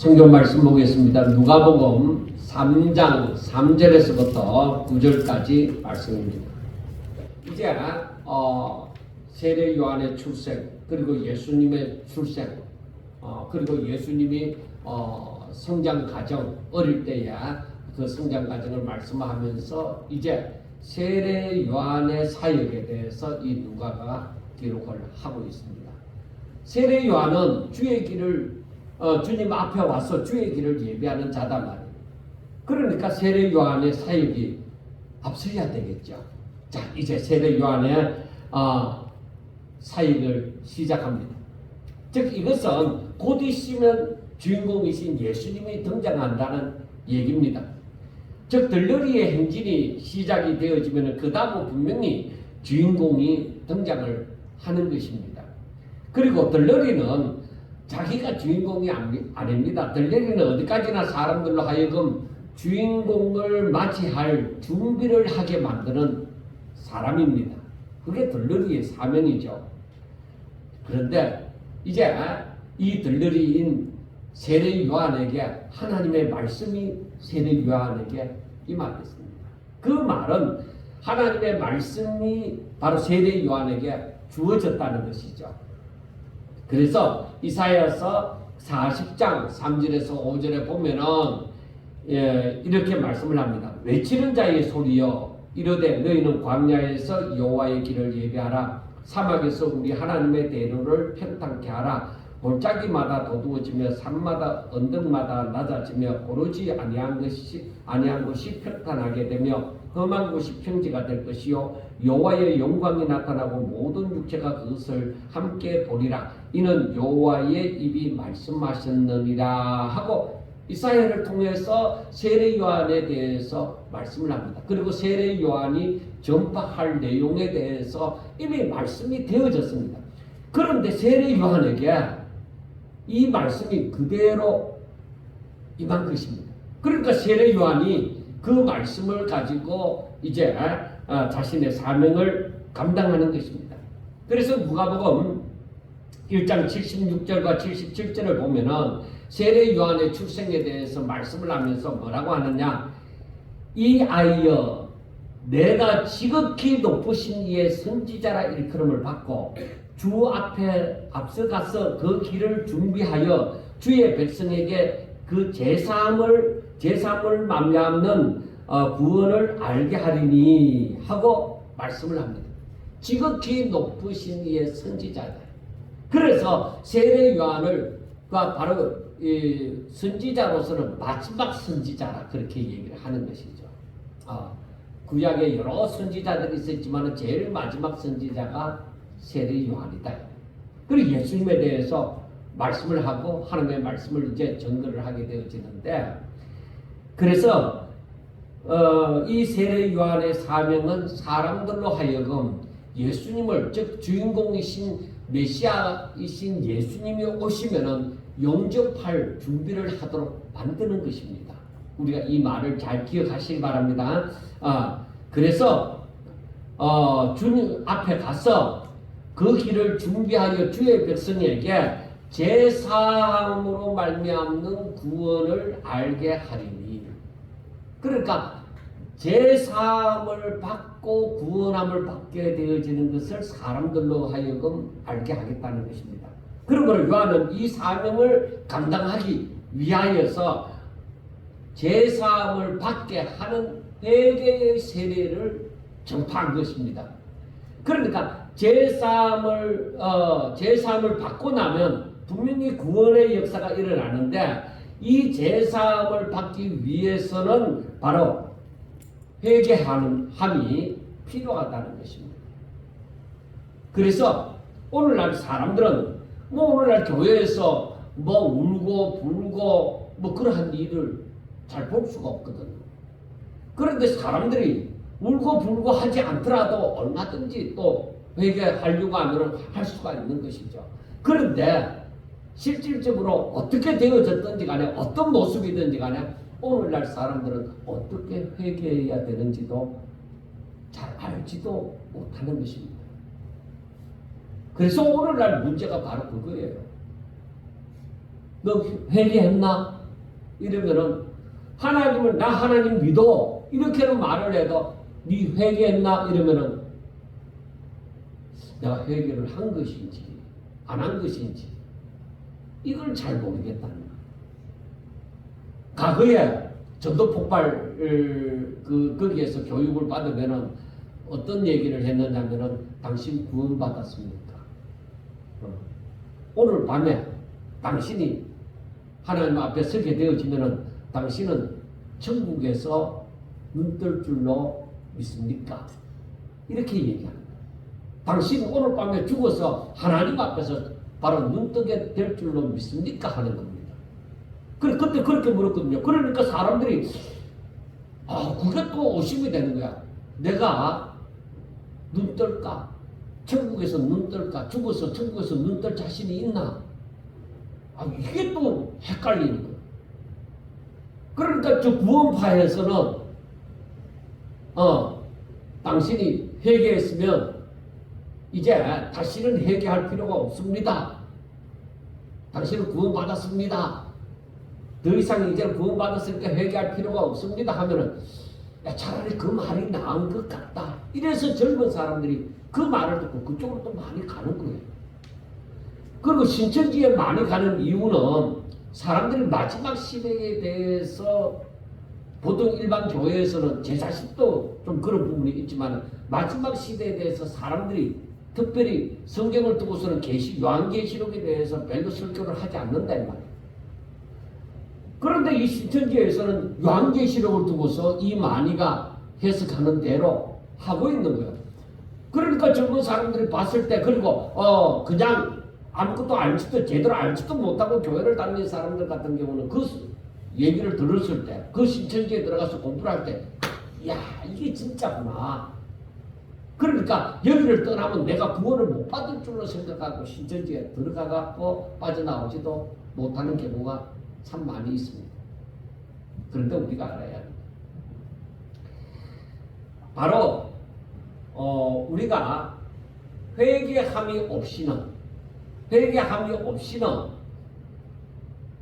성경 말씀 보겠습니다. 누가복음 3장 3절에서부터 9절까지 말씀입니다. 이제 세례 요한의 출생, 그리고 예수님의 출생, 그리고 예수님이 성장 과정, 어릴 때에 그 성장 과정을 말씀하면서 이제 세례 요한의 사역에 대해서 이 누가가 기록을 하고 있습니다. 세례 요한은 주의 길을 주님 앞에 와서 주의 길을 예비하는 자단 말이에요. 그러니까 세례 요한의 사역이 앞서야 되겠죠. 자, 이제 세례 요한의 사역을 시작합니다. 즉 이것은 곧 있으면 주인공이신 예수님이 등장한다는 얘기입니다. 즉 들러리의 행진이 시작이 되어지면 그 다음은 분명히 주인공이 등장을 하는 것입니다. 그리고 들러리는 자기가 주인공이 아닙니다. 들러리는 어디까지나 사람들로 하여금 주인공을 맞이할 준비를 하게 만드는 사람입니다. 그게 들러리의 사명이죠. 그런데 이제 이 들러리인 세례 요한에게 하나님의 말씀이 세례 요한에게 임하겠습니다. 그 말은 하나님의 말씀이 바로 세례 요한에게 주어졌다는 것이죠. 그래서 이사야서 40장 3절에서 5절에 보면은 이렇게 말씀을 합니다. 외치는 자의 소리여 이르되 너희는 광야에서 여호와의 길을 예비하라. 사막에서 우리 하나님의 대로를 평탄케 하라. 골짜기마다 도두어지며 산마다 언덕마다 낮아지며 오르지 아니한 것이 평탄하게 되며 험한 곳이 평지가 될 것이요 여호와의 영광이 나타나고 모든 육체가 그것을 함께 보리라. 이는 여호와의 입이 말씀하셨느니라 하고 이사야를 통해서 세례 요한에 대해서 말씀을 합니다. 그리고 세례 요한이 전파할 내용에 대해서 이미 말씀이 되어졌습니다. 그런데 세례 요한에게 이 말씀이 그대로 임한 것입니다. 그러니까 세례 요한이 그 말씀을 가지고 이제 자신의 사명을 감당하는 것입니다. 그래서 누가복음 1장 76절과 77절을 보면은 세례 요한의 출생에 대해서 말씀을 하면서 뭐라고 하느냐? 이 아이여 내가 지극히 높으신 이의 선지자라 일컬음을 받고 주 앞에 앞서가서 그 길을 준비하여 주의 백성에게 그 제사함을 말미암는 구원을 알게 하리니 하고 말씀을 합니다. 지극히 높으신 이의 선지자다. 그래서 세례 요한을 바로 선지자로서는 마지막 선지자라 그렇게 얘기를 하는 것이죠. 구약에 여러 선지자들이 있었지만 제일 마지막 선지자가 세례 요한이다. 그리고 예수님에 대해서 말씀을 하고 하나님의 말씀을 이제 전거를 하게 되어지는데, 그래서 이 세례 요한의 사명은 사람들로 하여금 예수님을, 즉 주인공이신 메시아이신 예수님이 오시면은 영접할 준비를 하도록 만드는 것입니다. 우리가 이 말을 잘 기억하시기 바랍니다. 그래서 주님 앞에 가서 그 길을 준비하여 주의 백성에게 제사함으로 말미암는 구원을 알게 하리니. 그러니까 제사함을 받고 구원함을 받게 되어지는 것을 사람들로 하여금 알게 하겠다는 것입니다. 그러므로 요한은 이 사명을 감당하기 위하여서 제사함을 받게 하는 회개의 세례를 전파한 것입니다. 그러니까 제사함을 받고 나면 분명히 구원의 역사가 일어나는데, 이 제사함을 받기 위해서는 바로 회개함이 필요하다는 것입니다. 그래서 오늘날 사람들은 오늘날 교회에서 울고 불고 그러한 일을 잘 볼 수가 없거든요. 그런데 사람들이 울고 불고 하지 않더라도 얼마든지 또 회개하려고 하면 할 수가 있는 것이죠. 그런데 실질적으로 어떻게 되어졌든지 간에 어떤 모습이든지 간에 오늘날 사람들은 어떻게 회개해야 되는지도 잘 알지도 못하는 것입니다. 그래서 오늘날 문제가 바로 그거예요. 너 회개했나? 이러면은 하나님을 나 하나님 믿어 이렇게는 말을 해도 네 회개했나? 이러면은 내가 회개를 한 것인지 안 한 것인지 이걸 잘 모르겠다는 거야. 과거에 전도 폭발 거기에서 교육을 받으면은 어떤 얘기를 했느냐면은 당신 구원받았습니까? 오늘 밤에 당신이 하나님 앞에 서게 되어지면은 당신은 천국에서 눈 뜰 줄로 믿습니까? 이렇게 얘기합니다. 당신 오늘 밤에 죽어서 하나님 앞에서 바로 눈 뜨게 될 줄로 믿습니까? 하는 겁니다. 그때 그렇게 물었거든요. 그러니까 사람들이 그게 또 의심이 되는 거야. 내가 눈 뜰까? 천국에서 눈 뜰까? 죽어서 천국에서 눈 뜰 자신이 있나? 이게 또 헷갈리는 거야. 그러니까 저 구원파에서는 당신이 회개했으면 이제 다시는 회개할 필요가 없습니다. 당신은 구원받았습니다. 더 이상 이제 구원받았으니까 회개할 필요가 없습니다 하면은 차라리 그 말이 나은 것 같다. 이래서 젊은 사람들이 그 말을 듣고 그쪽으로 또 많이 가는 거예요. 그리고 신천지에 많이 가는 이유는 사람들이 마지막 시대에 대해서 보통 일반 교회에서는 제 자신도 좀 그런 부분이 있지만 마지막 시대에 대해서 사람들이 특별히 성경을 두고서는 요한계시록에 대해서 별로 설교를 하지 않는다 이 말이에요. 그런데 이 신천지에서는 요한계시록을 두고서 이 많이가 해석하는 대로 하고 있는 거예요. 그러니까 젊은 사람들이 봤을 때 그리고 그냥 아무것도 제대로 알지도 못하고 교회를 다니는 사람들 같은 경우는 그 얘기를 들었을 때 그 신천지에 들어가서 공부를 할 때 야 이게 진짜구나. 그러니까 여기를 떠나면 내가 구원을 못 받을 줄로 생각하고 신천지에 들어가갖고 빠져나오지도 못하는 경우가 참 많이 있습니다. 그런데 우리가 알아야 합니다. 바로 우리가 회개함이 없이는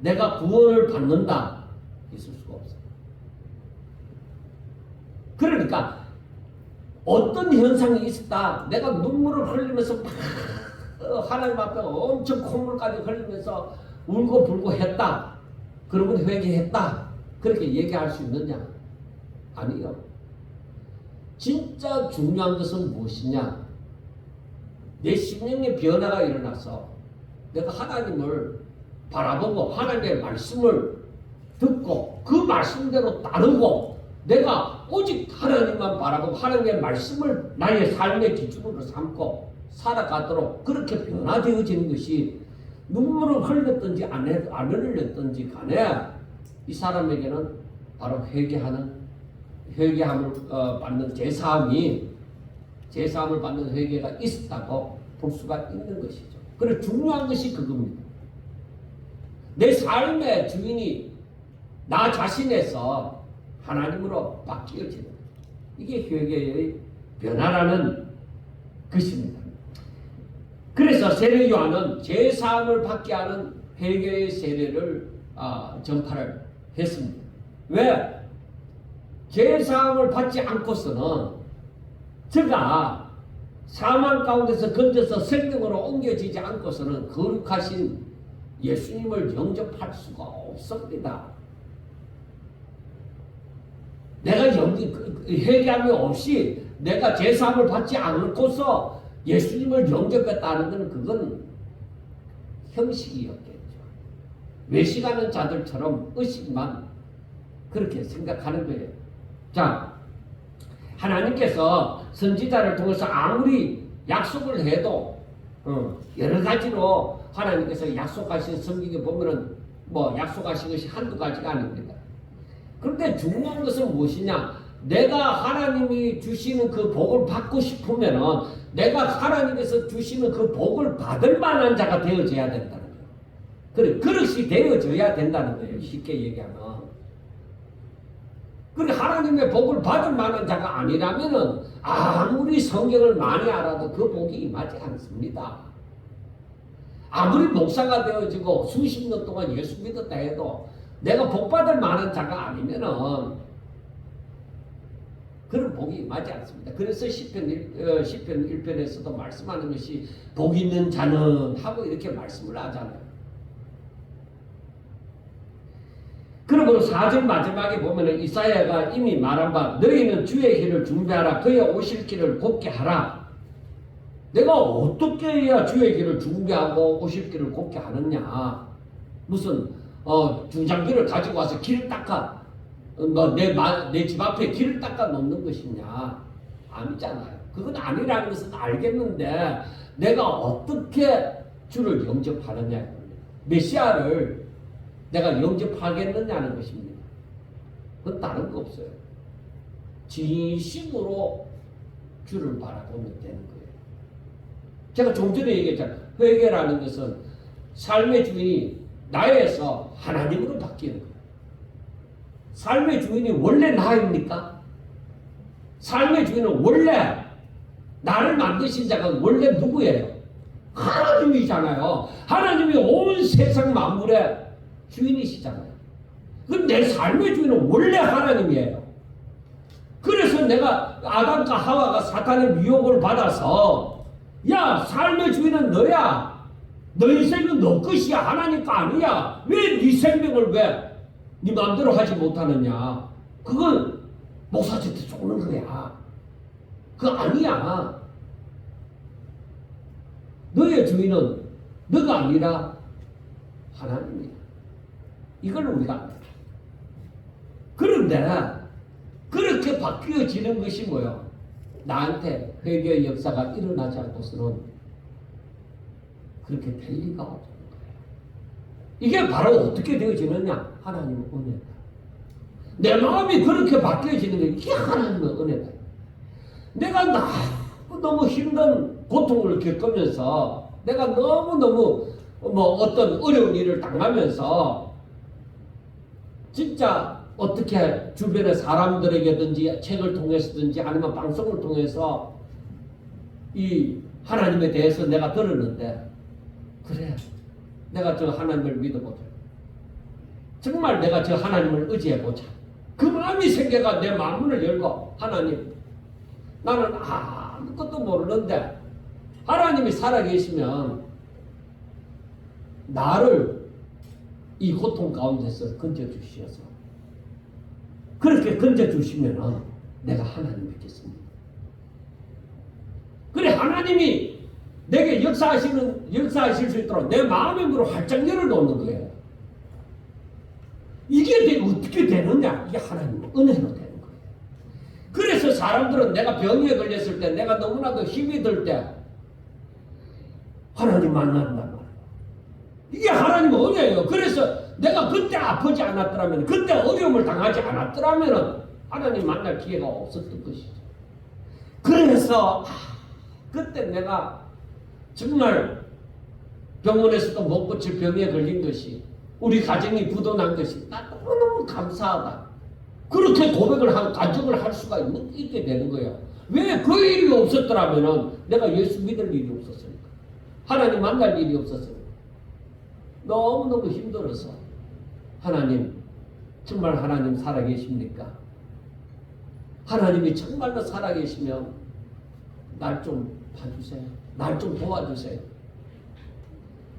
내가 구원을 받는다 있을 수가 없어요. 그러니까 어떤 현상이 있었다. 내가 눈물을 흘리면서 막 하나님 앞에 엄청 콧물까지 흘리면서 울고 불고 했다. 그러면 회개했다. 그렇게 얘기할 수 있느냐? 아니요. 진짜 중요한 것은 무엇이냐? 내 심령의 변화가 일어나서 내가 하나님을 바라보고 하나님의 말씀을 듣고 그 말씀대로 따르고 내가 오직 하나님만 바라보고 하나님의 말씀을 나의 삶의 기준으로 삼고 살아가도록 그렇게 변화되어지는 것이 눈물을 흘렸든지 안 흘렸든지 간에 이 사람에게는 바로 회개함을 받는 제사함을 받는 회개가 있었다고 볼 수가 있는 것이죠. 그래서 중요한 것이 그겁니다. 내 삶의 주인이 나 자신에서 하나님으로 바뀌어지는 이게 회개의 변화라는 것입니다. 그래서 세례 요한은 제사함을 받게 하는 회개의 세례를 전파를 했습니다. 왜? 제사함을 받지 않고서는 저가 사망 가운데서 건져서 생명으로 옮겨지지 않고서는 거룩하신 예수님을 영접할 수가 없습니다. 내가 회개함이 없이 내가 제사함을 받지 않고서 예수님을 영접했다는 것은 그건 형식이었겠죠. 외식하는 자들처럼 의식만 그렇게 생각하는 거예요. 자, 하나님께서 선지자를 통해서 아무리 약속을 해도 여러 가지로 하나님께서 약속하신 성경에 보면은 약속하신 것이 한두 가지가 아닙니다. 그런데 중요한 것은 무엇이냐? 내가 하나님이 주시는 그 복을 받고 싶으면은 내가 하나님께서 주시는 그 복을 받을 만한 자가 되어져야 된다는 거예요. 그래, 그릇이 되어져야 된다는 거예요. 쉽게 얘기하면. 그래, 하나님의 복을 받을 만한 자가 아니라면은 아무리 성경을 많이 알아도 그 복이 임하지 않습니다. 아무리 목사가 되어지고 수십 년 동안 예수 믿었다 해도 내가 복받을 만한 자가 아니면은 그런 복이 맞지 않습니다. 그래서 시편 1편에서도 말씀하는 것이 복 있는 자는 하고 이렇게 말씀을 하잖아요. 그러므로 4절 마지막에 보면은 이사야가 이미 말한 바 너희는 주의 길을 준비하라. 그의 오실 길을 곱게 하라. 내가 어떻게 해야 주의 길을 준비하고 오실 길을 곱게 하느냐. 무슨 중장비를 가지고 와서 길을 닦아 내 집 앞에 길을 닦아 놓는 것이냐. 아니잖아요. 그건 아니라는 것은 알겠는데 내가 어떻게 주를 영접하느냐. 메시아를 내가 영접하겠느냐는 것입니다. 그건 다른 거 없어요. 진심으로 주를 바라보면 되는 거예요. 제가 좀 전에 얘기했잖아요. 회개라는 것은 삶의 주인이 나에서 하나님으로 바뀌는 거예요. 삶의 주인이 원래 나입니까? 삶의 주인은 원래 나를 만드신 자가 원래 누구예요? 하나님이잖아요. 하나님이 온 세상 만물의 주인이시잖아요. 그럼 내 삶의 주인은 원래 하나님이에요. 그래서 내가 아담과 하와가 사탄의 미혹을 받아서 야, 삶의 주인은 너야. 너희 생명은 너 것이야. 하나님 거 아니야. 왜 네 생명을 왜 네 마음대로 하지 못하느냐. 그건 목사한테 쫓는 거야. 그거 아니야. 너의 주인은 너가 아니라 하나님이야. 이걸 우리가 압니다. 그런데 그렇게 바뀌어지는 것이 뭐예요? 나한테 회개의 역사가 일어나지 않고서는 그렇게 될 리가 없는 거예요. 이게 바로 어떻게 되어지느냐? 하나님의 은혜다. 내 마음이 그렇게 바뀌어지는 게 이게 하나님의 은혜다. 내가 너무 힘든 고통을 겪으면서 내가 너무너무 어떤 어려운 일을 당하면서 진짜 어떻게 주변의 사람들에게든지 책을 통해서든지 아니면 방송을 통해서 이 하나님에 대해서 내가 들었는데 그래 내가 저 하나님을 믿어보자. 정말 내가 저 하나님을 의지해보자. 그 마음이 생겨가 내 마음문을 열고 하나님 나는 아무것도 모르는데 하나님이 살아계시면 나를 이 고통 가운데서 건져주시어서 그렇게 건져주시면 내가 하나님 믿겠습니다. 그래 하나님이 내게 역사하실 수 있도록 내 마음의 문을 활짝 열어놓는 거예요. 이게 어떻게 되느냐? 이게 하나님의 은혜로 되는 거예요. 그래서 사람들은 내가 병에 걸렸을 때 내가 너무나도 힘이 들 때 하나님 만난단 말이에요. 이게 하나님의 은혜예요. 그래서 내가 그때 아프지 않았더라면 그때 어려움을 당하지 않았더라면 하나님 만날 기회가 없었던 것이죠. 그래서 그때 내가 정말 병원에서도 못 고칠 병에 걸린 것이 우리 가정이 부도난 것이 나 너무너무 감사하다. 그렇게 고백을 하고 간증을 할 수가 있게 되는 거예요. 왜 그 일이 없었더라면 내가 예수 믿을 일이 없었으니까. 하나님 만날 일이 없었으니까. 너무너무 힘들어서 하나님 정말 하나님 살아계십니까? 하나님이 정말로 살아계시면 날 좀 봐주세요. 날 좀 도와주세요.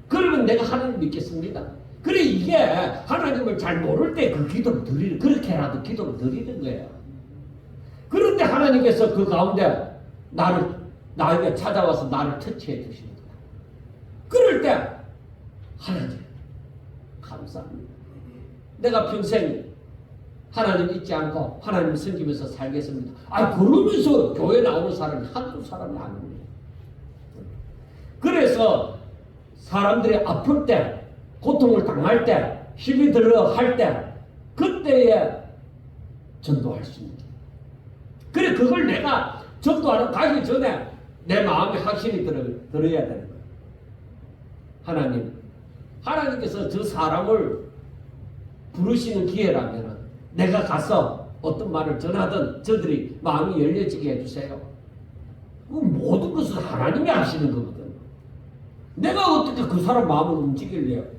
그러면 내가 하나님 믿겠습니다. 그래 이게 하나님을 잘 모를 때 그 기도를 드리는 그렇게라도 기도를 드리는 거예요. 그런데 하나님께서 그 가운데 나에게 찾아와서 나를 터치해 주시는 거야. 그럴 때 하나님 감사합니다. 내가 평생 하나님 잊지 않고 하나님 섬기면서 살겠습니다. 그러면서 교회 나오는 사람이 한두 사람이 아닙니다. 그래서 사람들이 아플 때 고통을 당할 때 힘이 들어 할 때 그때에 전도할 수 있는 거예요. 그래 그걸 내가 전도하러 가기 전에 내 마음에 확신이 들어야 되는 거예요. 하나님께서 저 사람을 부르시는 기회라면 내가 가서 어떤 말을 전하든 저들이 마음이 열려지게 해주세요. 그 모든 것은 하나님이 하시는 거거든. 내가 어떻게 그 사람 마음을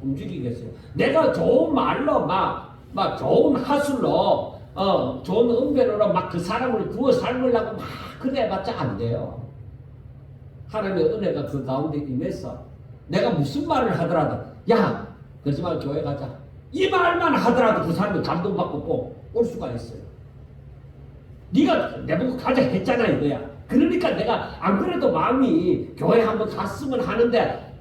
움직이겠어요? 내가 좋은 말로 막 좋은 하술로 좋은 은변으로 막 그 사람을 구워 삶으려고 막 그래봤자 안 돼요. 하나님의 은혜가 그 가운데 임해서 내가 무슨 말을 하더라도 야 그러지 말고 교회 가자 이 말만 하더라도 그 사람이 감동받고 꼭 올 수가 있어요. 네가 내보고 가자 했잖아 이거야. 그러니까 내가 안 그래도 마음이 교회 한번 갔으면 하는데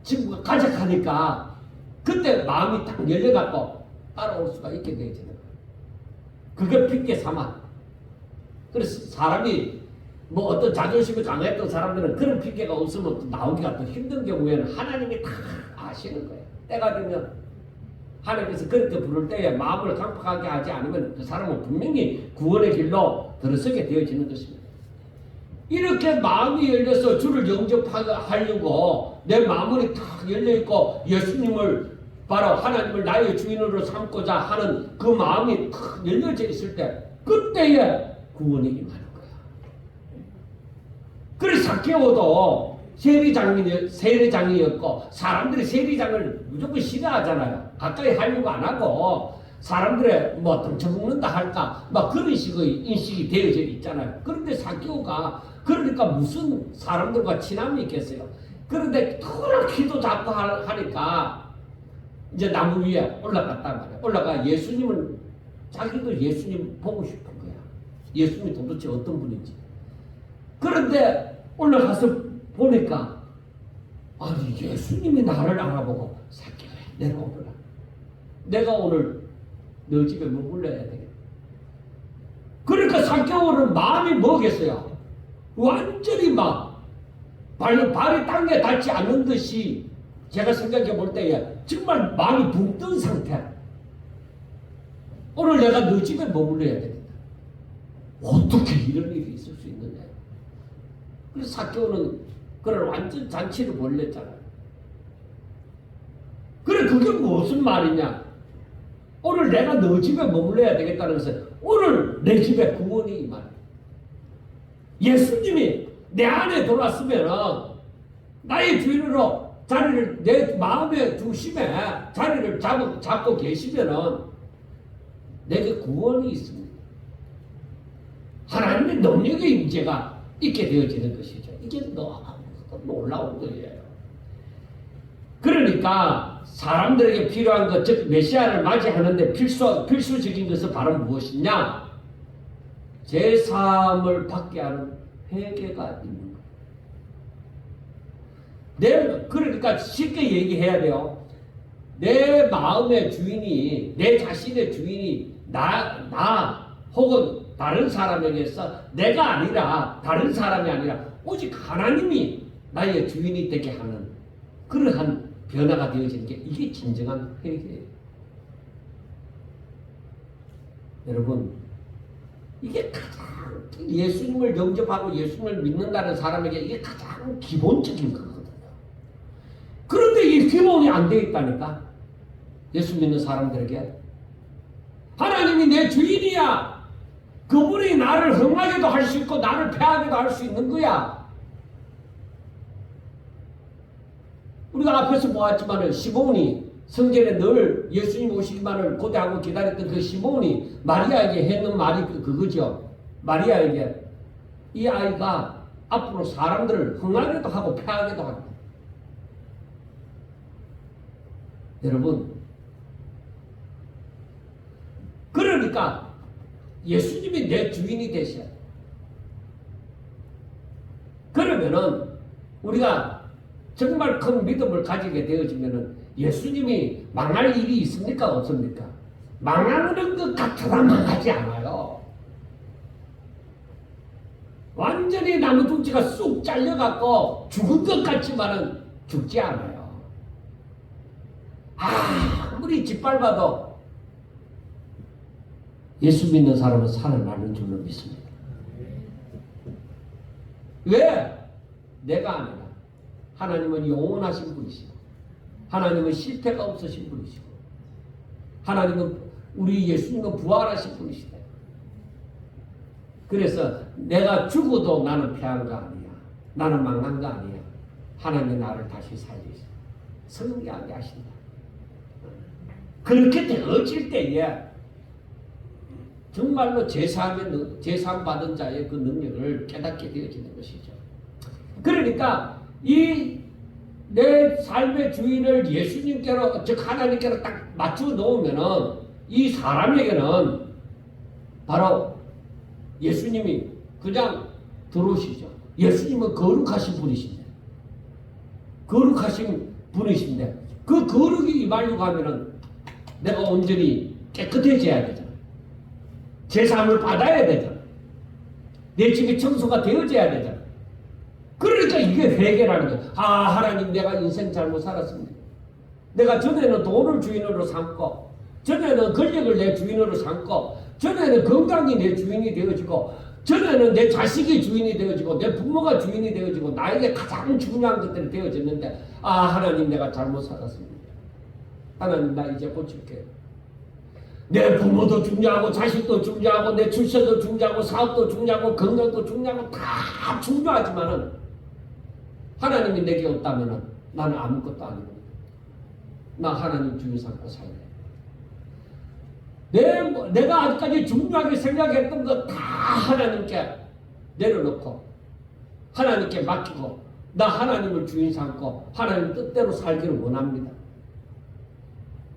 지금 가자 하니까 그때 마음이 딱 열려갖고 따라올 수가 있게 되어지는 거예요. 그게 핑계 삼아. 그래서 사람이 뭐 어떤 자존심이 강했던 사람들은 그런 핑계가 없으면 또 나오기가 또 힘든 경우에는 하나님이 다 아시는 거예요. 때가 되면 하나님께서 그렇게 부를 때에 마음을 강팍하게 하지 않으면 그 사람은 분명히 구원의 길로 들어서게 되어지는 것입니다. 이렇게 마음이 열려서 주를 영접하려고 내 마음이 탁 열려있고 예수님을 바로 하나님을 나의 주인으로 삼고자 하는 그 마음이 탁 열려져 있을 때 그때에 구원이 임하는 거야. 그래서 zakke오도 세리장이었고 사람들이 세리장을 무조건 싫어하잖아요. 가까이 하려고 안 하고 사람들의 뭐 등쳐먹는다 할까 막 그런 식의 인식이 되어져 있잖아요. 그런데 zakke오가 그러니까 무슨 사람들과 친함이 있겠어요. 그런데 그런 키도 작고 하니까 이제 나무 위에 올라갔단 말이에요. 올라가 예수님을 자기도 예수님 보고 싶은 거야. 예수님이 도대체 어떤 분인지. 그런데 올라가서 보니까 아니 예수님이 나를 알아보고 zakke오야 내려오더라. 내가 오늘 너 집에 머물러야 되겠다. 그러니까 zakke오는 마음이 뭐겠어요? 완전히 막 발이 땅에 닿지 않는 듯이 제가 생각해 볼 때에 정말 마음이 붕 뜬 상태. 오늘 내가 너 집에 머물러야 되겠다. 어떻게 이런 일이 있을 수 있느냐. 그래서 zakke오는 그런 완전 잔치를 벌렸잖아요. 그래 그게 무슨 말이냐. 오늘 내가 너 집에 머물러야 되겠다는 것은 오늘 내 집에 구원이 임하는 예수님이 내 안에 들어왔으면 나의 주인으로 자리를 내 마음의 중심에 자리를 잡고 계시면은 내게 구원이 있습니다. 하나님의 능력의 임재가 있게 되어지는 것이죠. 이게 너무 놀라운 거예요. 그러니까 사람들에게 필요한 것, 즉 메시아를 맞이하는데 필수적인 것은 바로 무엇이냐? 제3을 받게 하는 회개가 있는 거예요. 그러니까 쉽게 얘기해야 돼요. 내 마음의 주인이, 내 자신의 주인이 나 혹은 다른 사람에게서 내가 아니라 다른 사람이 아니라 오직 하나님이 나의 주인이 되게 하는 그러한 변화가 되어지는 게 이게 진정한 회개예요. 여러분 이게 가장 예수님을 영접하고 예수님을 믿는다는 사람에게 이게 가장 기본적인 거거든요. 그런데 이 기본이 안 되어 있다니까. 예수 믿는 사람들에게 하나님이 내 주인이야. 그분이 나를 흥하게도 할 수 있고 나를 패하게도 할 수 있는 거야. 우리가 앞에서 보았지만 시몬이 성전에 늘 예수님 오시기만을 고대하고 기다렸던 그 시몬이 마리아에게 했는 말이 그거죠. 마리아에게 이 아이가 앞으로 사람들을 흥하게도 하고 패하게도 하고. 여러분 그러니까 예수님이 내 주인이 되셔야 돼. 그러면은 우리가 정말 큰 믿음을 가지게 되어지면은 예수님이 망할 일이 있습니까? 없습니까? 망하는 것 같아도 망하지 않아요. 완전히 나무둥지가 쑥 잘려갖고 죽은 것 같지만은 죽지 않아요. 아무리 짓밟아도 예수 믿는 사람은 살아나는 줄로 믿습니다. 왜? 내가 아니라 하나님은 영원하신 분이시고 하나님은 실패가 없으신 분이시고 하나님은 우리 예수님은 부활하신 분이시다. 그래서 내가 죽어도 나는 패한 거 아니야. 나는 망한 거 아니야. 하나님 나를 다시 살리시. 성령이 하신다. 그렇게 되어질 때에 정말로 제사함 받은 자의 그 능력을 깨닫게 되어지는 것이죠. 그러니까 이 내 삶의 주인을 예수님께로, 즉 하나님께로 딱 맞추어 놓으면은 이 사람에게는 바로 예수님이 그냥 들어오시죠. 예수님은 거룩하신 분이신데, 거룩하신 분이신데 그 거룩이 임하려고 하면은 내가 온전히 깨끗해져야 되잖아. 제사함을 받아야 되잖아. 내 집이 청소가 되어져야 되잖아. 그러니까 이게 회개라는 거야. 아, 하나님, 내가 인생 잘못 살았습니다. 내가 전에는 돈을 주인으로 삼고, 전에는 권력을 내 주인으로 삼고, 전에는 건강이 내 주인이 되어지고, 전에는 내 자식이 주인이 되어지고, 내 부모가 주인이 되어지고, 나에게 가장 중요한 것들이 되어졌는데, 아, 하나님, 내가 잘못 살았습니다. 하나님, 나 이제 고칠게요. 내 부모도 중요하고, 자식도 중요하고, 내 출세도 중요하고, 사업도 중요하고, 건강도 중요하고, 다 중요하지만은 하나님이 내게 없다면은 나는 아무것도 아니고, 나 하나님 주인 삼고 살래. 내가 아직까지 중요하게 생각했던 거 다 하나님께 내려놓고, 하나님께 맡기고, 나 하나님을 주인 삼고, 하나님 뜻대로 살기를 원합니다.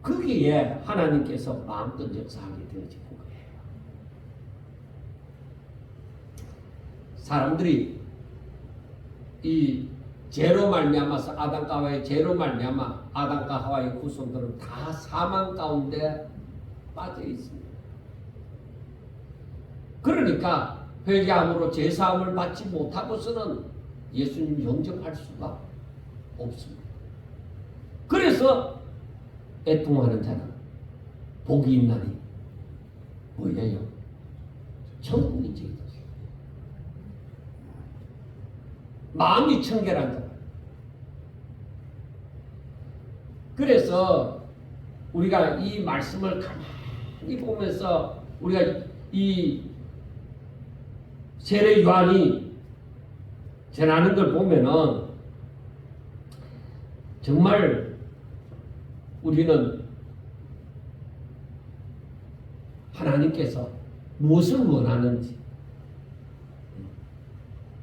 거기에 하나님께서 마음껏 역사하게 되어지는 거예요. 사람들이 이 죄로 말미암아서 아담과 하와의 죄로 말미암아 아담과 하와의 후손들은 다 사망 가운데 빠져 있습니다. 그러니까 회개함으로 제사함을 받지 못하고서는 예수님 영접할 수가 없습니다. 그래서 애통하는 자는 복이 있나니 뭐예요? 천국이지. 마음이 청결한 자. 그래서 우리가 이 말씀을 가만히 보면서 우리가 이 세례 요한이 전하는 걸 보면은 정말 우리는 하나님께서 무엇을 원하는지,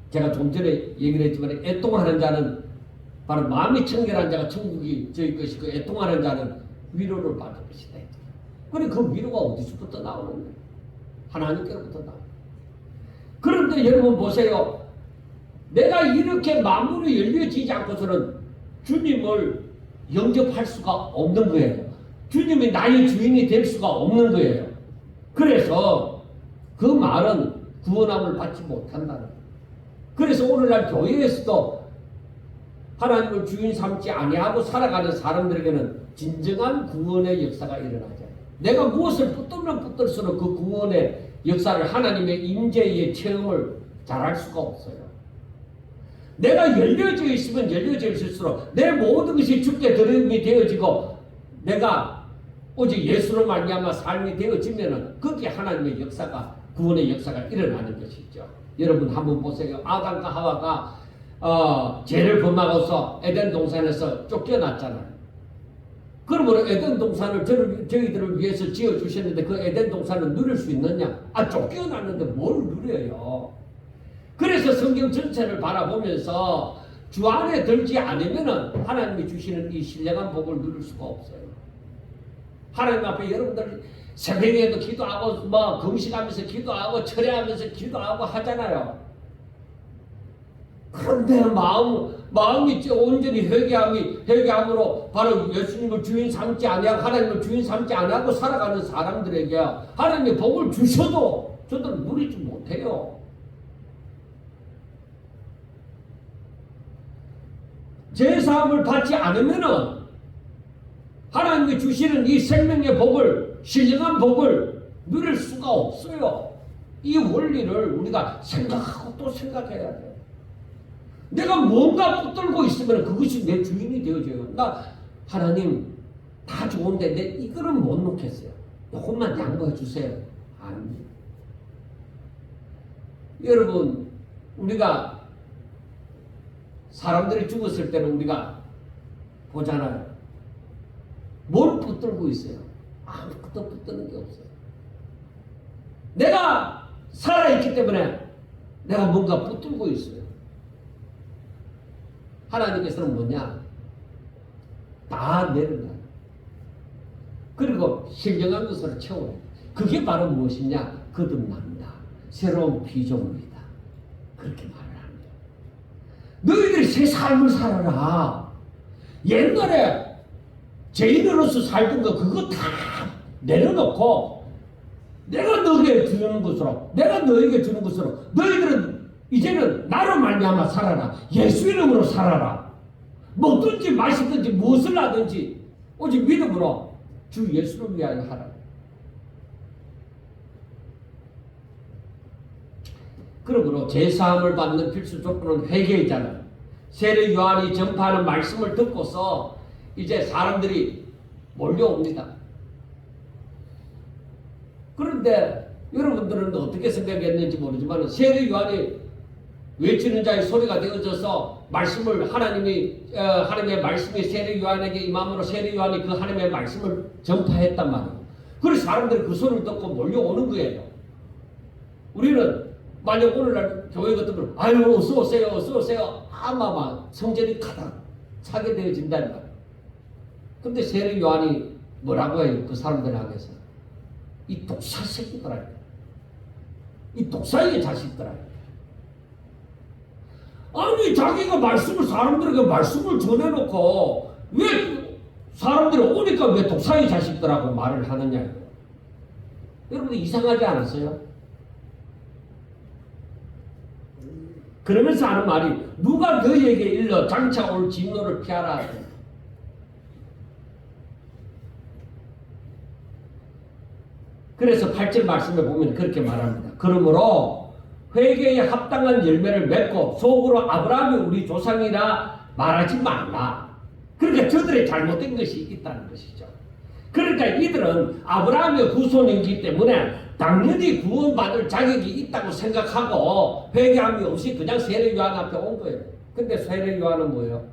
제가 좀 전에 얘기를 했지만 애통하는 자는 바로 마음이 청결한 자가 천국이 저희 것이고, 애통하는 자는 위로를 받을 것이다. 그래, 그 위로가 어디서부터 나오는데? 하나님께로부터 나옵니다. 그런데 여러분 보세요. 내가 이렇게 마음으로 열려지지 않고서는 주님을 영접할 수가 없는 거예요. 주님이 나의 주인이 될 수가 없는 거예요. 그래서 그 말은 구원함을 받지 못한다는 거예요. 그래서 오늘날 교회에서도 하나님을 주인 삼지 아니하고 살아가는 사람들에게는 진정한 구원의 역사가 일어나죠. 내가 무엇을 붙들면 붙들수록 그 구원의 역사를, 하나님의 임재의 체험을 잘할 수가 없어요. 내가 열려져 있으면 열려져 있을수록 내 모든 것이 주께 드림이 되어지고, 내가 오직 예수로 말미암아 삶이 되어지면은 거기에 하나님의 역사가, 구원의 역사가 일어나는 것이죠. 여러분 한번 보세요. 아담과 하와가 죄를 범하고서 에덴 동산에서 쫓겨났잖아요. 그러면 에덴 동산을 저희들을 위해서 지어주셨는데 그 에덴 동산을 누릴 수 있느냐? 쫓겨났는데 뭘 누려요? 그래서 성경 전체를 바라보면서 주 안에 들지 않으면은 하나님이 주시는 이 신령한 복을 누릴 수가 없어요. 하나님 앞에 여러분들 새벽에도 기도하고 금식하면서 기도하고 철회하면서 기도하고 하잖아요. 그런데 마음이 온전히 회개함으로 바로 예수님을 주인 삼지 아니하고 하나님을 주인 삼지 아니하고 살아가는 사람들에게 하나님의 복을 주셔도 저들은 누리지 못해요. 제사함을 받지 않으면은 하나님이 주시는 이 생명의 복을, 신령한 복을 누릴 수가 없어요. 이 원리를 우리가 생각하고 또 생각해야 돼요. 내가 뭔가 붙들고 있으면 그것이 내 주인이 되어져요. 나 하나님 다 좋은데 내 이거는 못 놓겠어요. 조금만 양보해 주세요. 아닙니다. 여러분, 우리가 사람들이 죽었을 때는 우리가 보잖아요. 뭘 붙들고 있어요? 아무것도 붙드는 게 없어요. 내가 살아있기 때문에 내가 뭔가 붙들고 있어요. 하나님께서는 뭐냐? 다 내려놔요. 그리고 신령한 것으로 채워요. 그게 바로 무엇이냐? 거듭난다. 새로운 피조물이다. 그렇게 말을 합니다. 너희들이 새 삶을 살아라. 옛날에 죄인으로서 살던 거 그거 다 내려놓고 내가 너에게 주는 것으로, 내가 너에게 주는 것으로 너희들은 이제는 나로 말미암아 살아라. 예수 이름으로 살아라. 먹든지 마시든지 무엇을 하든지 오직 믿음으로 주 예수를 위하여 하라. 그러므로 제사함을 받는 필수 조건은 회개이잖아요. 세례 요한이 전파하는 말씀을 듣고서 이제 사람들이 몰려옵니다. 그런데 여러분들은 어떻게 생각했는지 모르지만 세례 요한이 외치는 자의 소리가 되어져서 말씀을 하나님의 말씀이 세례 요한에게 임함으로 세례 요한이 그 하나님의 말씀을 전파했단 말이에요. 그래서 사람들이 그 소리를 듣고 몰려오는 거예요. 우리는 만약 오늘날 교회 같으면 아유 어서 오세요 어서 오세요 아마 성전이 가득 차게 되어진다는 말이에요. 근데 세례 요한이 뭐라고 해요? 그 사람들 향해서 이 독사 새끼들아, 이 독사의 자식들아. 아니 자기가 말씀을 사람들에게 말씀을 전해놓고 왜 사람들이 오니까 왜 독사의 자식들하고 말을 하느냐. 여러분 이상하지 않았어요? 그러면서 하는 말이 누가 너희에게 일러 장차 올 진노를 피하라. 그래서 8절 말씀에 보면 그렇게 말합니다. 그러므로 회개에 합당한 열매를 맺고 속으로 아브라함이 우리 조상이라 말하지 말라. 그러니까 저들의 잘못된 것이 있다는 것이죠. 그러니까 이들은 아브라함의 후손이기 때문에 당연히 구원받을 자격이 있다고 생각하고 회개함이 없이 그냥 세례 요한 앞에 온 거예요. 근데 세례 요한은 뭐예요?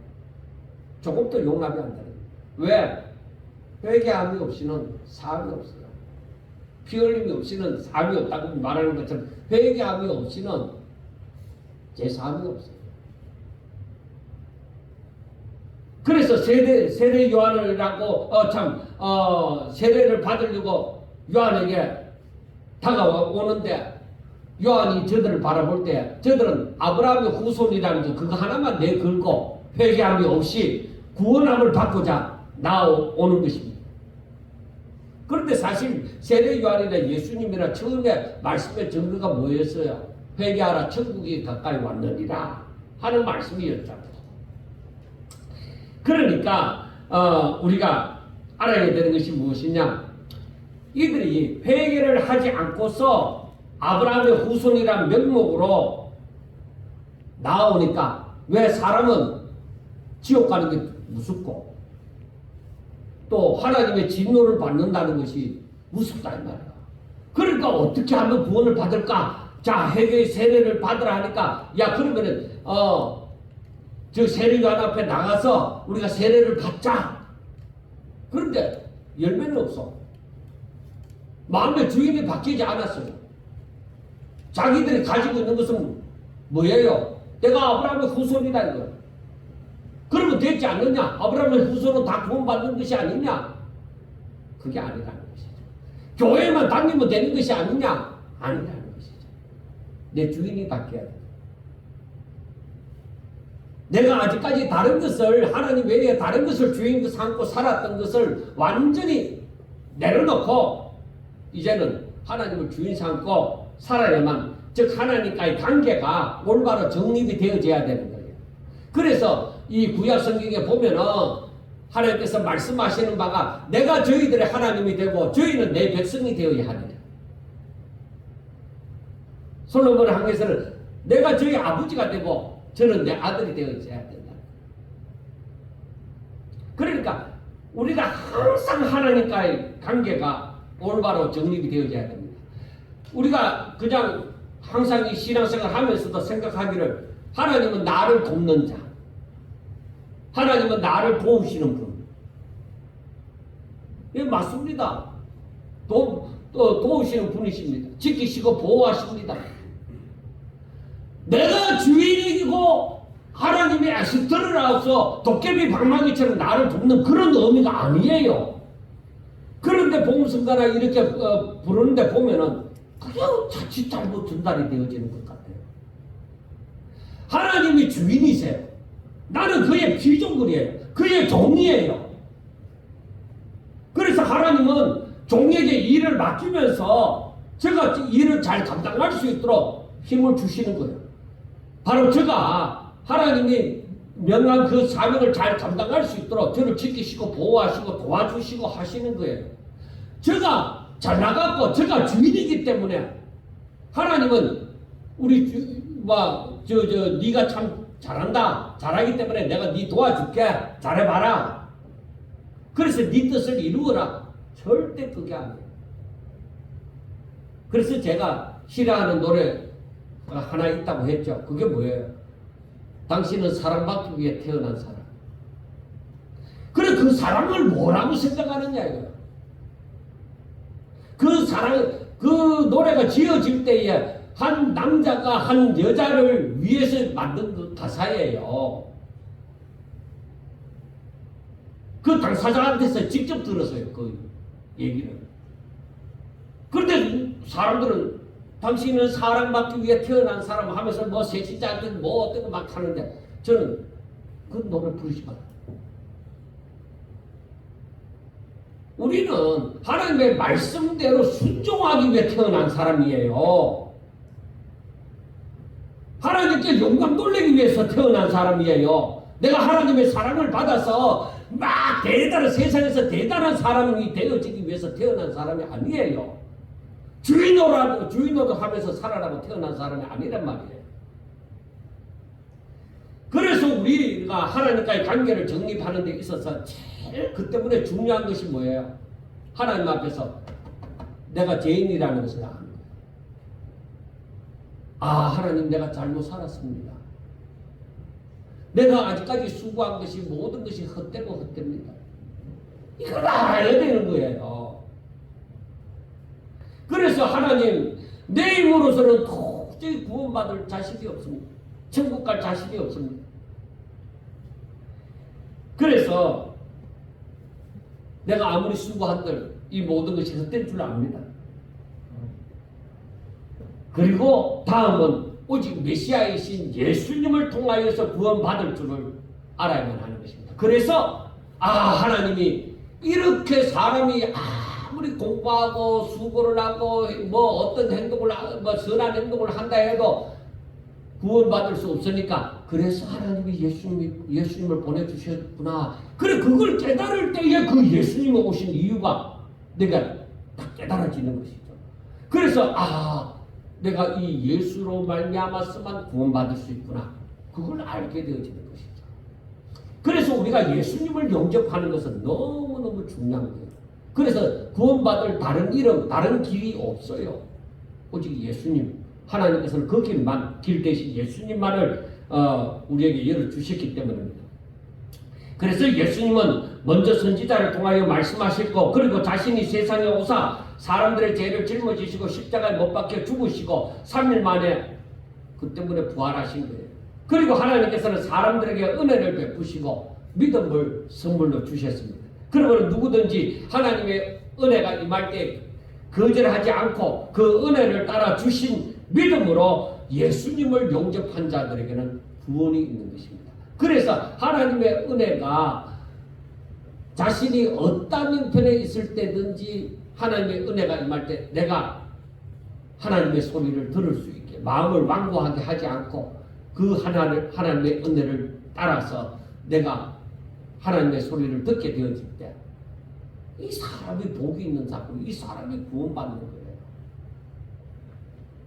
조금도 용납이 안 되는 거예요. 왜? 회개함이 없이는 사함이 없어요. 피 흘림이 없이는 사함이 없다고 말하는 것처럼 회개함이 없이는 제사함이 없어요. 그래서 세례 요한이라고 세례를 받으려고 요한에게 다가오는데 요한이 저들을 바라볼 때 저들은 아브라함의 후손이라는 거 그거 하나만 내걸고 회개함이 없이 구원함을 받고자 나오는 것입니다. 그런데 사실 세례 요한이나 예수님이나 처음에 말씀의 증거가 뭐였어요? 회개하라 천국이 가까이 왔느니라 하는 말씀이었잖아요. 그러니까 우리가 알아야 되는 것이 무엇이냐? 이들이 회개를 하지 않고서 아브라함의 후손이란 명목으로 나오니까 왜 사람은 지옥 가는 게 무섭고 또 하나님의 진노를 받는다는 것이 무섭다 이 말이야. 그러니까 어떻게 하면 구원을 받을까? 자, 회개의 세례를 받으라 하니까 야 그러면은 저 세례 요한 앞에 나가서 우리가 세례를 받자. 그런데 열매는 없어. 마음의 주인이 바뀌지 않았어요. 자기들이 가지고 있는 것은 뭐예요? 내가 아브라함의 후손이다 이거. 그러면 되지 않느냐? 아브라함의 후손은 다 구원받는 것이 아니냐? 그게 아니라는 것이죠. 교회만 다니면 되는 것이 아니냐? 아니라는 것이죠. 내 주인이 바뀌어야 돼. 내가 아직까지 다른 것을 하나님 외에 다른 것을 주인 삼고 살았던 것을 완전히 내려놓고 이제는 하나님을 주인 삼고 살아야만 즉 하나님과의 관계가 올바로 정립이 되어져야 되는 거예요. 그래서 이 구약 성경에 보면은 하나님께서 말씀하시는 바가 내가 저희들의 하나님이 되고 저희는 내 백성이 되어야 하느냐. 솔로몬 항에서는 내가 저희 아버지가 되고 저는 내 아들이 되어야 된다. 그러니까 우리가 항상 하나님과의 관계가 올바로 정립이 되어져야 됩니다. 우리가 그냥 항상 이 신앙생활 하면서도 생각하기를 하나님은 나를 돕는 자, 하나님은 나를 도우시는 분. 예, 맞습니다. 도우시는 분이십니다. 지키시고 보호하십니다. 내가 주인이고 하나님의 에스더를 하고서 도깨비 방망이처럼 나를 돕는 그런 의미가 아니에요. 그런데 복음성가나 이렇게 부르는데 보면은 그냥 자칫 잘못 전달이 되어지는 것 같아요. 하나님이 주인이세요. 나는 그의 피조물이에요. 그의 종이에요. 그래서 하나님은 종에게 일을 맡기면서 제가 일을 잘 감당할 수 있도록 힘을 주시는 거예요. 바로 제가 하나님이 명한 그 사명을 잘 감당할 수 있도록 저를 지키시고 보호하시고 도와주시고 하시는 거예요. 제가 잘 나갔고 제가 주인이기 때문에 하나님은 네가 참 잘한다. 잘하기 때문에 내가 네 도와줄게. 잘해봐라. 그래서 네 뜻을 이루어라. 절대 그게 아니에요. 그래서 제가 싫어하는 노래 하나 있다고 했죠. 그게 뭐예요? 당신은 사랑받기 위해 태어난 사람. 그래, 그 사랑을 뭐라고 생각하느냐 이거야. 그 사랑, 그 노래가 지어질 때에 한 남자가 한 여자를 위해서 만든 그 가사예요. 그 당사자한테서 직접 들었어요. 그 얘기를. 그런데 사람들은 당신은 사랑받기 위해 태어난 사람 하면서 뭐 세시자한테 뭐 어떤 거 막 하는데 저는 그 노래 부르지 마요. 우리는 하나님의 말씀대로 순종하기 위해 태어난 사람이에요. 하나님께 영광 돌리기 위해서 태어난 사람이에요. 내가 하나님의 사랑을 받아서 막 대단한 세상에서 대단한 사람이 되어지기 위해서 태어난 사람이 아니에요. 주인으로 하면서 살아라고 태어난 사람이 아니란 말이에요. 그래서 우리가 하나님과의 관계를 정립하는 데 있어서 제일 그 때문에 중요한 것이 뭐예요? 하나님 앞에서 내가 죄인이라는 것을 아는 거예요. 아, 하나님 내가 잘못 살았습니다. 내가 아직까지 수고한 것이 모든 것이 헛되고 헛됩니다. 이걸 알아야 되는 거예요. 그래서 하나님 내 힘으로서는 도저히 구원받을 자식이 없습니다. 천국 갈 자식이 없습니다. 그래서 내가 아무리 수고한들 이 모든 것이 헛된 줄 압니다. 그리고 다음은 오직 메시아이신 예수님을 통하여서 구원받을 줄을 알아야만 하는 것입니다. 그래서 하나님이 이렇게 사람이 아무리 공부하고 수고를 하고 뭐 어떤 행동을 뭐 선한 행동을 한다 해도 구원받을 수 없으니까 그래서 하나님이 예수님을 보내주셨구나. 그래, 그걸 깨달을 때에 그 예수님이 오신 이유가 내가 딱 깨달아지는 것이죠. 그래서 내가 이 예수로 말미암았으면 구원받을 수 있구나. 그걸 알게 되어지는 것이죠. 그래서 우리가 예수님을 영접하는 것은 너무너무 중요한 거예요. 그래서 구원받을 다른 이름, 다른 길이 없어요. 오직 예수님, 하나님께서는 그 길만, 길 대신 예수님만을 우리에게 열어주셨기 때문입니다. 그래서 예수님은 먼저 선지자를 통하여 말씀하셨고, 그리고 자신이 세상에 오사 사람들의 죄를 짊어지시고 십자가에 못 박혀 죽으시고 3일 만에 그 때문에 부활하신 거예요. 그리고 하나님께서는 사람들에게 은혜를 베푸시고 믿음을 선물로 주셨습니다. 그러므로 누구든지 하나님의 은혜가 임할 때 거절하지 않고 그 은혜를 따라 주신 믿음으로 예수님을 영접한 자들에게는 구원이 있는 것입니다. 그래서 하나님의 은혜가 자신이 어떤 형편에 있을 때든지 하나님의 은혜가 임할 때 내가 하나님의 소리를 들을 수 있게 마음을 완고하게 하지 않고 그 하나님의 은혜를 따라서 내가 하나님의 소리를 듣게 되어질 때 이 사람이 복이 있는 사람, 이 사람이 구원받는 거예요.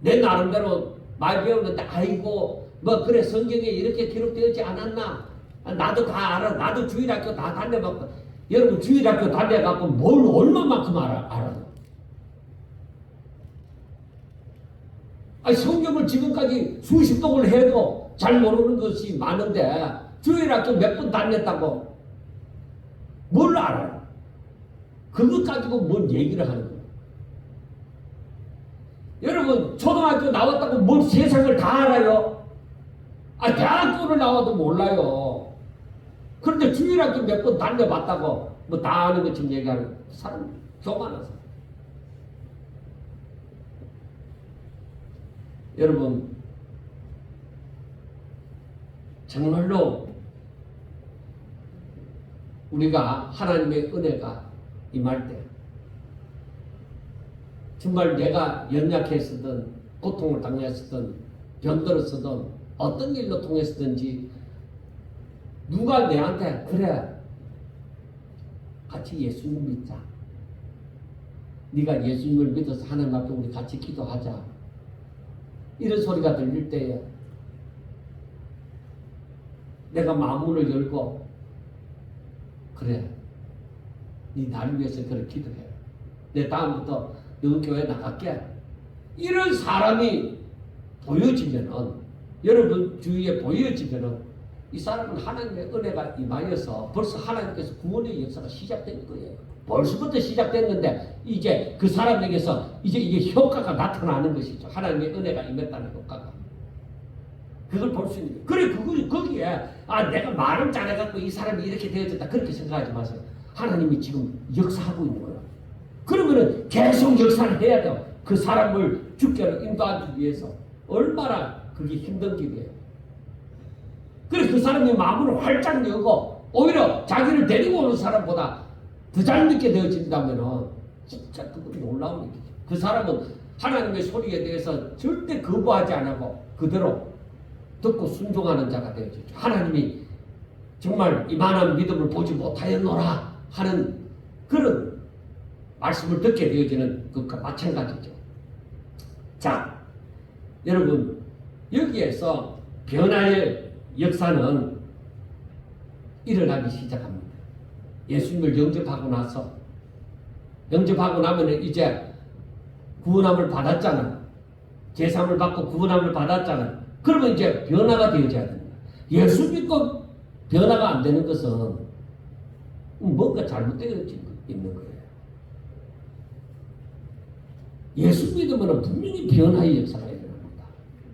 내 나름대로 많이 배웠는데 아이고 뭐 그래 성경에 이렇게 기록되지 않았나? 나도 다 알아. 나도 주일학교 다 다녀봤고 여러분 주일학교 다녀갖고 뭘 얼마만큼 알아? 아니 성경을 지금까지 수십 독을 해도 잘 모르는 것이 많은데 주일학교 몇 번 다녔다고 뭘 알아요? 그것 가지고 뭔 얘기를 하는 거예요? 여러분 초등학교 나왔다고 뭔 세상을 다 알아요? 대학교를 나와도 몰라요. 그런데 주일학교 몇 번 다녀봤다고 뭐 다 아는 것처럼 얘기하는 사람 교만해서. 여러분 정말로 우리가 하나님의 은혜가 임할 때 정말 내가 연약했었든 고통을 당했었든 병들었었든 어떤 일로 통했었든지 누가 내한테 그래 같이 예수님 믿자, 네가 예수님을 믿어서 하나님 앞에 우리 같이 기도하자, 이런 소리가 들릴 때에 내가 마음문을 열고 그래 네 나를 위해서 그렇게 기도해, 내 다음부터 너 교회 나갈게, 이런 사람이 보여지면은, 여러분 주위에 보여지면은 이 사람은 하나님의 은혜가 임하여서 벌써 하나님께서 구원의 역사가 시작된 거예요. 벌써부터 시작됐는데 이제 그 사람에게서 이제 이게 효과가 나타나는 것이죠. 하나님의 은혜가 임했다는 효과가. 그걸 볼 수 있는 거예요. 그래, 거기에 내가 말을 잘해갖고 이 사람이 이렇게 되어졌다 그렇게 생각하지 마세요. 하나님이 지금 역사하고 있는 거예요. 그러면은 계속 역사를 해야 돼요. 그 사람을 주께로 인도하기 위해서 얼마나 그게 힘든 길이에요. 그래서 그 사람이 마음을 활짝 열고 오히려 자기를 데리고 오는 사람보다 더 잘 믿게 되어진다면 진짜 그건 놀라운 일이죠. 그 사람은 하나님의 소리에 대해서 절대 거부하지 않고 그대로 듣고 순종하는 자가 되어지죠. 하나님이 정말 이만한 믿음을 보지 못하였노라 하는 그런 말씀을 듣게 되어지는 것과 마찬가지죠. 자, 여러분 여기에서 변화의 역사는 일어나기 시작합니다. 예수님을 영접하고 나면 이제 구원함을 받았잖아. 제사함을 받고 구원함을 받았잖아. 그러면 이제 변화가 되어져야 됩니다. 예수 믿고 변화가 안 되는 것은 뭔가 잘못되어 있는 거예요. 예수 믿으면 분명히 변화의 역사가 일어납니다.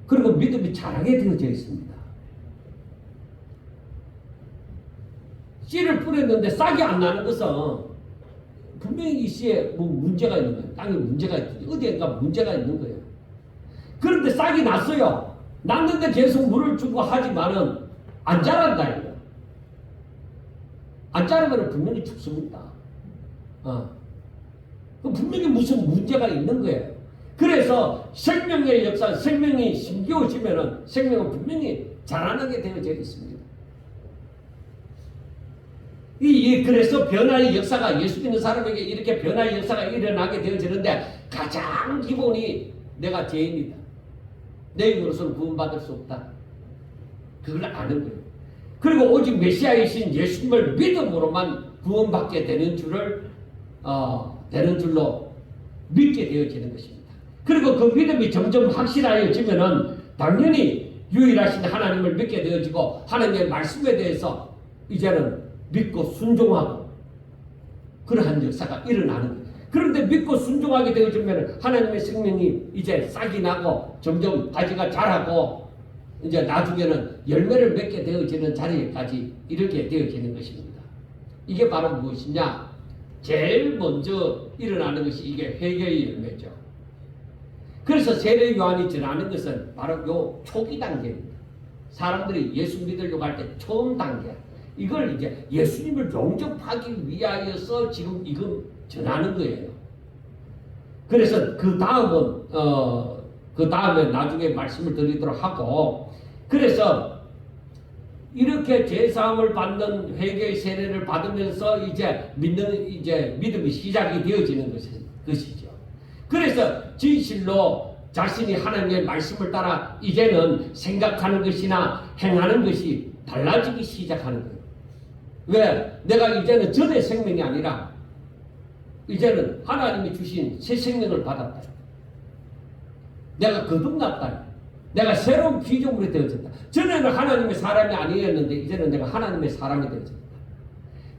그리고 믿음이 자라게 되어져 있습니다. 씨를 뿌렸는데 싹이 안 나는 것은 분명히 이 씨에 뭐 문제가 있는 거예요. 땅에 문제가 있든지 어디엔가 문제가 있는 거예요. 그런데 싹이 났어요. 났는데 계속 물을 주고 하지만은 안 자란다 이거예요. 안 자라면 분명히 죽습니다. 분명히 무슨 문제가 있는 거예요. 그래서 생명의 역사, 생명이 심겨지면은 생명은 분명히 자라나게 되어져 있습니다. 그래서 변화의 역사가 예수 믿는 사람에게 이렇게 변화의 역사가 일어나게 되어지는데 가장 기본이 내가 죄인이다. 내 힘으로서는 구원받을 수 없다. 그걸 아는 거예요. 그리고 오직 메시아이신 예수님을 믿음으로만 구원받게 되는 줄로 믿게 되어지는 것입니다. 그리고 그 믿음이 점점 확실하여지면은 당연히 유일하신 하나님을 믿게 되어지고 하나님의 말씀에 대해서 이제는 믿고 순종하고 그러한 역사가 일어나는 거예요. 그런데 믿고 순종하게 되어지면 하나님의 생명이 이제 싹이 나고 점점 가지가 자라고 이제 나중에는 열매를 맺게 되어지는 자리에까지 이르게 되어지는 것입니다. 이게 바로 무엇이냐? 제일 먼저 일어나는 것이 이게 회개의 열매죠. 그래서 세례 요한이 전하는 것은 바로 요 초기 단계입니다. 사람들이 예수 믿으려고 할 때 처음 단계. 이걸 이제 예수님을 영접하기 위하여서 지금 이건 전하는 거예요. 그래서 그 다음에 나중에 말씀을 드리도록 하고, 그래서 이렇게 제사함을 받는 회개의 세례를 받으면서 이제 믿음이 시작이 되어지는 것이죠. 그래서 진실로 자신이 하나님의 말씀을 따라 이제는 생각하는 것이나 행하는 것이 달라지기 시작하는 거예요. 왜? 내가 이제는 전의 생명이 아니라 이제는 하나님이 주신 새 생명을 받았다. 내가 거듭났다. 내가 새로운 피조물이 되어졌다. 전에는 하나님의 사람이 아니었는데 이제는 내가 하나님의 사람이 되어졌다.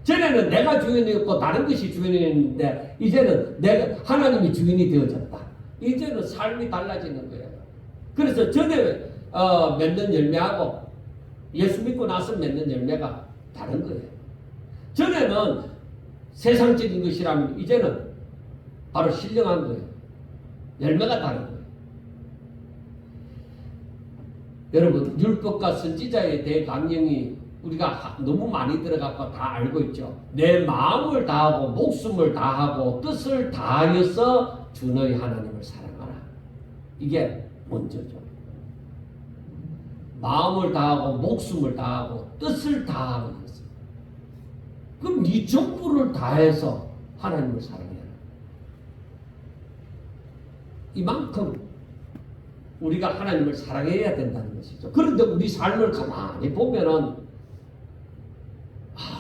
전에는 내가 주인이었고 다른 것이 주인이었는데 이제는 내가 하나님이 주인이 되어졌다. 이제는 삶이 달라지는 거예요. 그래서 전에 맺는 열매하고 예수 믿고 나서 맺는 열매가 다른 거예요. 전에는 세상적인 것이라면 이제는 바로 신령한 거예요. 열매가 다른 거예요. 여러분, 율법과 선지자에 대해 강령이 우리가 너무 많이 들어가고 다 알고 있죠. 내 마음을 다하고 목숨을 다하고 뜻을 다하여서 주 너희 하나님을 사랑하라. 이게 먼저죠. 마음을 다하고 목숨을 다하고 뜻을 다하여서. 그럼 네 전부를 다해서 하나님을 사랑해라. 이만큼 우리가 하나님을 사랑해야 된다는 것이죠. 그런데 우리 삶을 가만히 보면은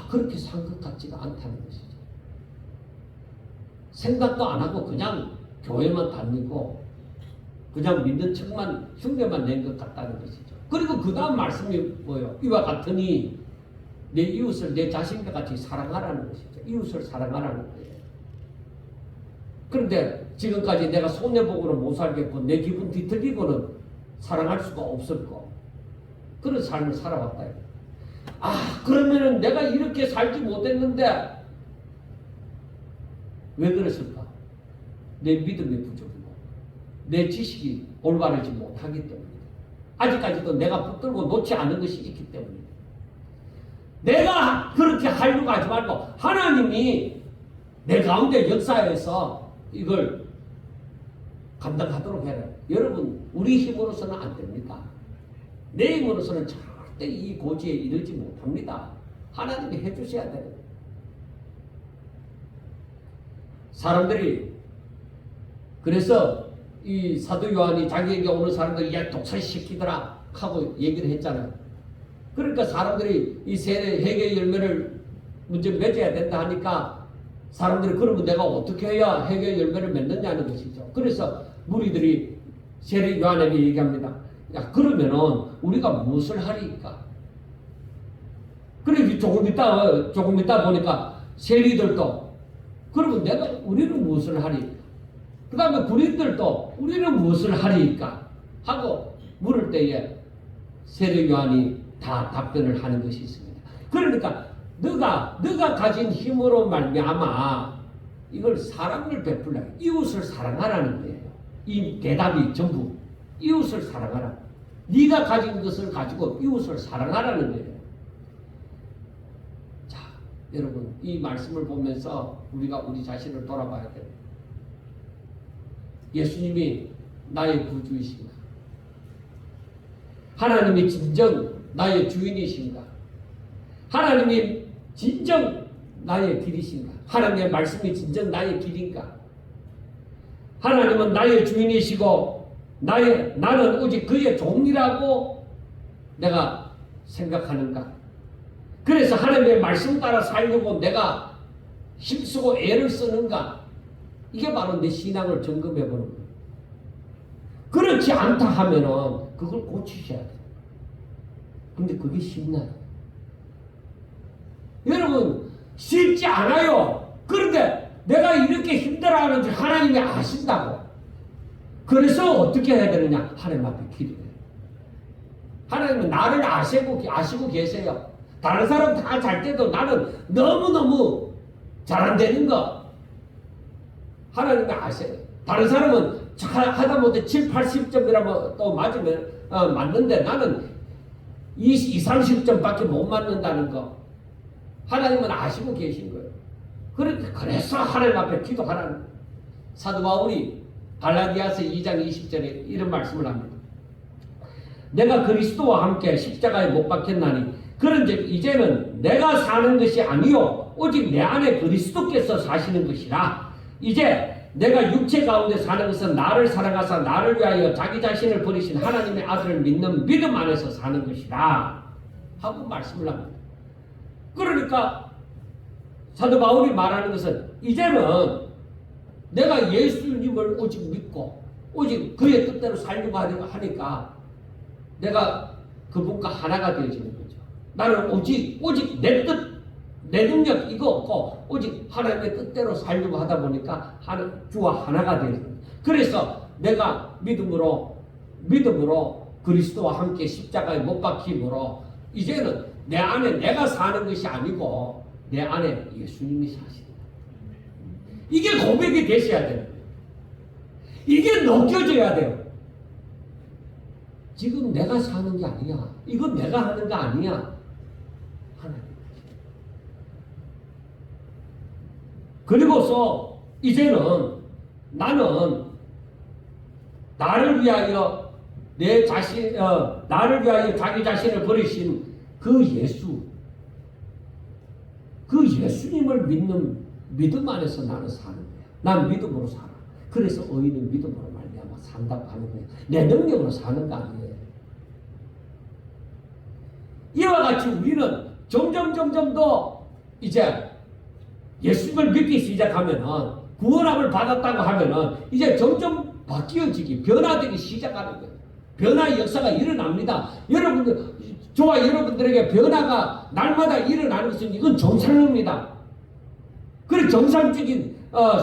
그렇게 산 것 같지가 않다는 것이죠. 생각도 안 하고 그냥 교회만 다니고 그냥 믿는 척만 흉내만 낸 것 같다는 것이죠. 그리고 그 다음 말씀이 뭐예요? 이와 같으니 내 이웃을 내 자신과 같이 사랑하라는 것이죠. 이웃을 사랑하라는 거예요. 그런데 지금까지 내가 손해보고는 못 살겠고 내 기분 뒤틀리고는 사랑할 수가 없었고 그런 삶을 살아왔다. 그러면은 내가 이렇게 살지 못했는데 왜 그랬을까? 내 믿음이 부족이고 내 지식이 올바르지 못하기 때문이다. 아직까지도 내가 붙들고 놓지 않은 것이 있기 때문이다. 내가 그렇게 하려고 하지 말고 하나님이 내 가운데 역사에서 이걸 감당하도록 해라. 여러분, 우리 힘으로서는 안 됩니다. 내 힘으로서는 절대 이 고지에 이르지 못합니다. 하나님이 해주셔야 돼요. 사람들이 그래서 이 사도 요한이 자기에게 오는 사람들 야 독살시키더라 하고 얘기를 했잖아요. 그러니까 사람들이 이 세례 회개의 열매를 먼저 맺어야 된다 하니까 사람들이 그러면 내가 어떻게 해야 회개의 열매를 맺느냐는 것이죠. 그래서 무리들이 세례 요한에게 얘기합니다. 야 그러면은 우리가 무엇을 하리까? 그래 조금 있다 보니까 세리들도 그러면 우리는 무엇을 하리? 그 다음에 군인들도 우리는 무엇을 하리까? 하고 물을 때에 세례 요한이 다 답변을 하는 것이 있습니다. 그러니까 너가 가진 힘으로 말미암아 이걸 사랑을 베풀라. 이웃을 사랑하라는 거예요. 이 대답이 전부 이웃을 사랑하라. 네가 가진 것을 가지고 이웃을 사랑하라는 거예요. 자, 여러분 이 말씀을 보면서 우리가 우리 자신을 돌아봐야 돼요. 예수님이 나의 구주이신가? 하나님이 진정 나의 주인이신가? 하나님이 진정 나의 길이신가? 하나님의 말씀이 진정 나의 길인가? 하나님은 나의 주인이시고 나는 오직 그의 종이라고 내가 생각하는가? 그래서 하나님의 말씀 따라 살려고 내가 힘쓰고 애를 쓰는가? 이게 바로 내 신앙을 점검해 보는 거예요. 그렇지 않다 하면은 그걸 고치셔야 돼요. 근데 그게 쉽나요? 여러분 쉽지 않아요. 그런데 내가 이렇게 힘들어하는 줄 하나님이 아신다고. 그래서 어떻게 해야 되느냐? 하나님 앞에 기도해요. 하나님은 나를 아시고 계세요. 다른 사람 다 잘 때도 나는 너무너무 잘 안 되는 거 하나님이 아세요. 다른 사람은 하다못해 7, 80점이라면 또 맞는데 나는 20, 30점밖에 못 맞는다는 거 하나님은 아시고 계신 거예요. 그래서 하나님 앞에 기도하라는 사도 바울이 갈라디아서 2장 20절에 이런 말씀을 합니다. 내가 그리스도와 함께 십자가에 못 박혔나니 그런즉 이제는 내가 사는 것이 아니요 오직 내 안에 그리스도께서 사시는 것이라. 이제 내가 육체 가운데 사는 것은 나를 사랑하사 나를 위하여 자기 자신을 버리신 하나님의 아들을 믿는 믿음 안에서 사는 것이다 하고 말씀을 합니다. 그러니까 사도 바울이 말하는 것은 이제는 내가 예수님을 오직 믿고 오직 그의 뜻대로 살려고 하니까 내가 그분과 하나가 되어지는 거죠. 나는 오직 내 뜻, 내 능력 이거 없고 오직 하나님의 뜻대로 살려고 하다 보니까 주와 하나가 되는 거예요. 그래서 내가 믿음으로 그리스도와 함께 십자가에 못 박힘으로 이제는 내 안에 내가 사는 것이 아니고 내 안에 예수님이 사신다. 이게 고백이 되셔야 돼요. 이게 느껴져야 돼요. 지금 내가 사는 게 아니야. 이건 내가 하는 게 아니야. 하나님. 그리고서 이제는 나는 나를 위하여 나를 위하여 자기 자신을 버리신 그 예수님을 믿는 믿음 안에서 나는 사는 거야. 난 믿음으로 살아. 그래서 의인은 믿음으로 말미암아 산다고 하는 거야. 내 능력으로 사는 거 아니에요. 이와 같이 우리는 점점 더 이제 예수님을 믿기 시작하면은 구원함을 받았다고 하면은 이제 점점 바뀌어지기 변화되기 시작하는 거예요. 변화의 역사가 일어납니다. 저와 여러분들에게 변화가 날마다 일어나는 것은 이건 정상입니다. 그래 정상적인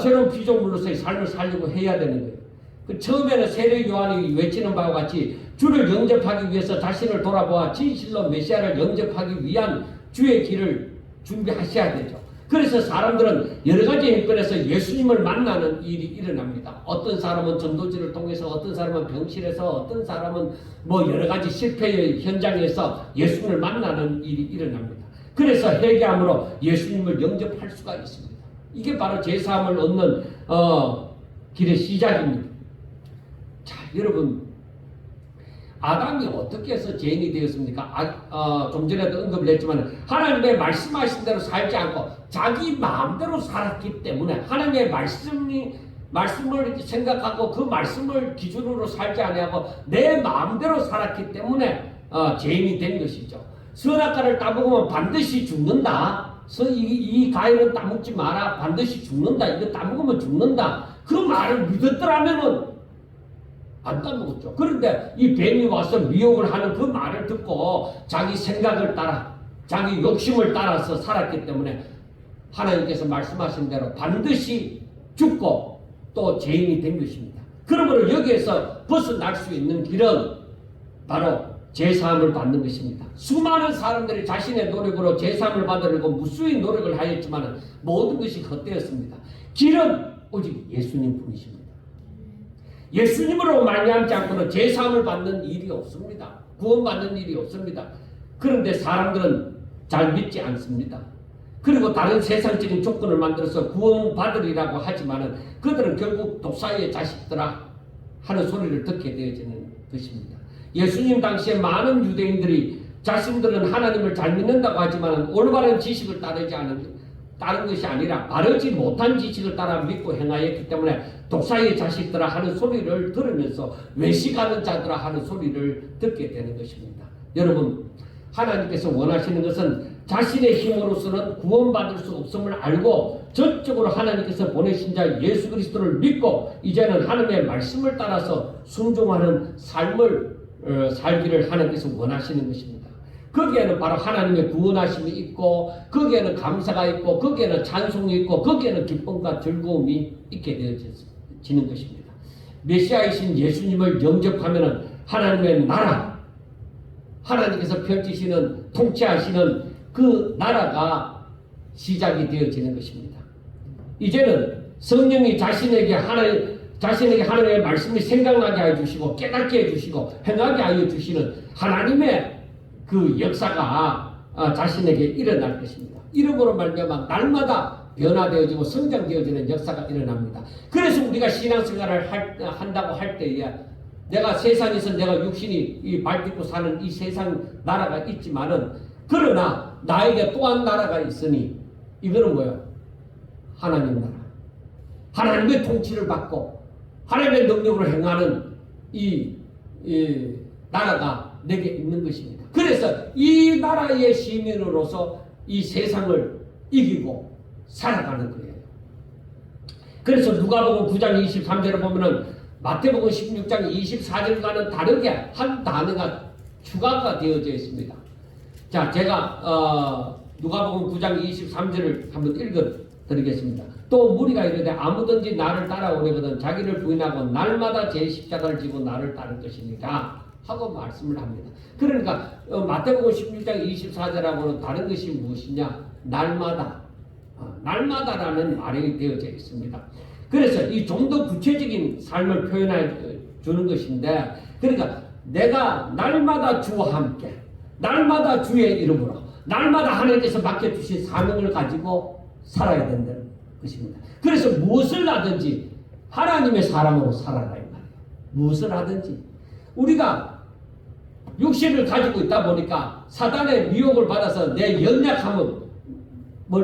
새로운 피조물로서의 삶을 살려고 해야 되는 거예요. 처음에는 세례 요한이 외치는 바와 같이 주를 영접하기 위해서 자신을 돌아보아 진실로 메시아를 영접하기 위한 주의 길을 준비하셔야 되죠. 그래서 사람들은 여러 가지 형편에서 예수님을 만나는 일이 일어납니다. 어떤 사람은 전도지를 통해서, 어떤 사람은 병실에서, 어떤 사람은 뭐 여러 가지 실패의 현장에서 예수님을 만나는 일이 일어납니다. 그래서 회개함으로 예수님을 영접할 수가 있습니다. 이게 바로 제사함을 얻는 길의 시작입니다. 자, 여러분, 아담이 어떻게 해서 죄인이 되었습니까? 좀 전에도 언급을 했지만 하나님의 말씀하신 대로 살지 않고 자기 마음대로 살았기 때문에 하나님의 말씀을 생각하고 그 말씀을 기준으로 살지 아니하고 내 마음대로 살았기 때문에 죄인이 된 것이죠. 선악과를 따먹으면 반드시 죽는다. 이 과일은 따먹지 마라. 반드시 죽는다. 이거 따먹으면 죽는다. 그 말을 믿었더라면은 안 따먹었죠. 그런데 이 뱀이 와서 미혹을 하는 그 말을 듣고 자기 생각을 따라 자기 욕심을 따라서 살았기 때문에 하나님께서 말씀하신 대로 반드시 죽고 또 죄인이 된 것입니다. 그러므로 여기에서 벗어날 수 있는 길은 바로 제사함을 받는 것입니다. 수많은 사람들이 자신의 노력으로 제사함을 받으려고 무수히 노력을 하였지만 모든 것이 헛되었습니다. 길은 오직 예수님 뿐이십니다. 예수님으로 말미암지 않고는 제사함을 받는 일이 없습니다. 구원받는 일이 없습니다. 그런데 사람들은 잘 믿지 않습니다. 그리고 다른 세상적인 조건을 만들어서 구원받으리라고 하지만은 그들은 결국 독사의 자식들아 하는 소리를 듣게 되어지는 것입니다. 예수님 당시에 많은 유대인들이 자신들은 하나님을 잘 믿는다고 하지만 올바른 지식을 따른 것이 아니라 바르지 못한 지식을 따라 믿고 행하였기 때문에 독사의 자식들아 하는 소리를 들으면서 외식하는 자들아 하는 소리를 듣게 되는 것입니다. 여러분, 하나님께서 원하시는 것은 자신의 힘으로서는 구원받을 수 없음을 알고 전적으로 하나님께서 보내신 자 예수 그리스도를 믿고 이제는 하나님의 말씀을 따라서 순종하는 삶을 살기를 하나님께서 원하시는 것입니다. 거기에는 바로 하나님의 구원하심이 있고 거기에는 감사가 있고 거기에는 찬송이 있고 거기에는 기쁨과 즐거움이 있게 되어지는 것입니다. 메시아이신 예수님을 영접하면 하나님의 나라, 하나님께서 펼치시는 통치하시는 그 나라가 시작이 되어지는 것입니다. 이제는 성령이 자신에게 하나님의 말씀이 생각나게 해주시고 깨닫게 해주시고 행하게 하여 주시는 하나님의 그 역사가 자신에게 일어날 것입니다. 이름으로 말미암아 날마다 변화되어지고 성장되어지는 역사가 일어납니다. 그래서 우리가 신앙생활을 한다고 할 때에 내가 세상에서 내가 육신이 발딛고 사는 이 세상 나라가 있지만은 그러나 나에게 또한 나라가 있으니 이거는 뭐예요? 하나님 나라. 하나님의 통치를 받고 하나님의 능력으로 행하는 이 나라가 내게 있는 것입니다. 그래서 이 나라의 시민으로서 이 세상을 이기고 살아가는 거예요. 그래서 누가복음 9장 23절을 보면은 마태복음 16장 24절과는 다르게 한 단어가 추가가 되어져 있습니다. 자, 제가 누가복음 9장 23절을 한번 읽어드리겠습니다. 또 무리가 이르되 아무든지 나를 따라오려거든 자기를 부인하고 날마다 제 십자가를 지고 나를 따를 것이니까 하고 말씀을 합니다. 그러니까 마태복음 16장 24절하고는 다른 것이 무엇이냐? 날마다, 날마다라는 말이 되어져 있습니다. 그래서 이 좀 더 구체적인 삶을 표현해 주는 것인데, 그러니까 내가 날마다 주와 함께, 날마다 주의 이름으로, 날마다 하나님께서 맡겨주신 사명을 가지고 살아야 된다는 것입니다. 그래서 무엇을 하든지 하나님의 사람으로 살아라 이 말이에요. 무엇을 하든지 우리가 육신을 가지고 있다 보니까 사단의 미혹을 받아서 내 연약함을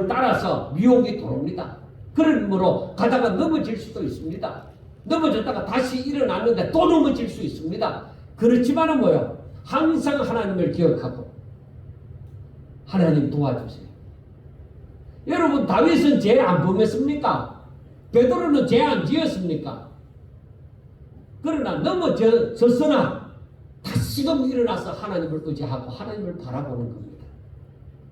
따라서 미혹이 들어옵니다. 그러므로 가다가 넘어질 수도 있습니다. 넘어졌다가 다시 일어났는데 또 넘어질 수 있습니다. 그렇지만은 뭐요? 항상 하나님을 기억하고 하나님 도와주세요. 여러분 다윗은 죄 안 범했습니까? 베드로는 죄 안 지었습니까? 그러나 넘어졌으나 다시금 일어나서 하나님을 의지하고 하나님을 바라보는 겁니다.